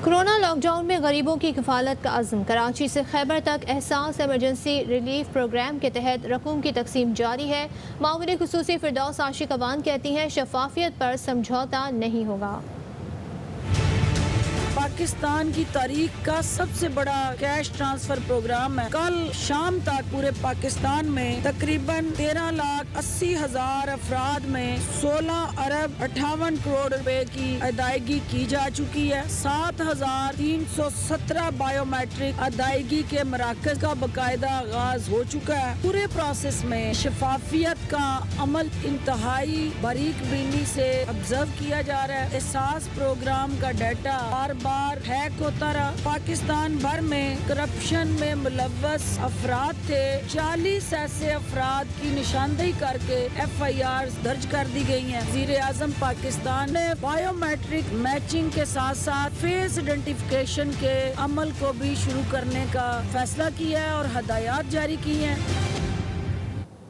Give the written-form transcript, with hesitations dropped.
Corona lock down میں غریبوں کی کفالت کا عزم، کراچی سے خیبر تک احساس ایمرجنسی ریلیف پروگرام کے تحت رقوم کی تقسیم جاری ہے۔ معاون خصوصی فردوس عاشق اوان کہتی ہیں شفافیت پر سمجھوتہ نہیں ہوگا۔ پاکستان کی تاریخ کا سب سے بڑا کیش ٹرانسفر پروگرام ہے۔ کل شام تک پورے پاکستان میں تقریباً 13,80,000 افراد میں 16 ارب 58 کروڑ روپے کی ادائیگی کی جا چکی ہے۔ 7,317 بائیو میٹرک ادائیگی کے مراکز کا باقاعدہ آغاز ہو چکا ہے۔ پورے پروسیس میں شفافیت کا عمل انتہائی باریک بینی سے آبزرو کیا جا رہا ہے۔ احساس پروگرام کا ڈیٹا بار بار ہیک ہوتا رہا۔ پاکستان بھر میں کرپشن میں ملوث افراد تھے۔ 40 ایسے افراد کی نشاندہی کر کے FIR درج کر دی گئی ہیں۔ وزیر اعظم پاکستان نے بائیو میٹرک میچنگ کے ساتھ ساتھ فیس آئیڈینٹیفیکیشن کے عمل کو بھی شروع کرنے کا فیصلہ کیا ہے اور ہدایات جاری کی ہیں۔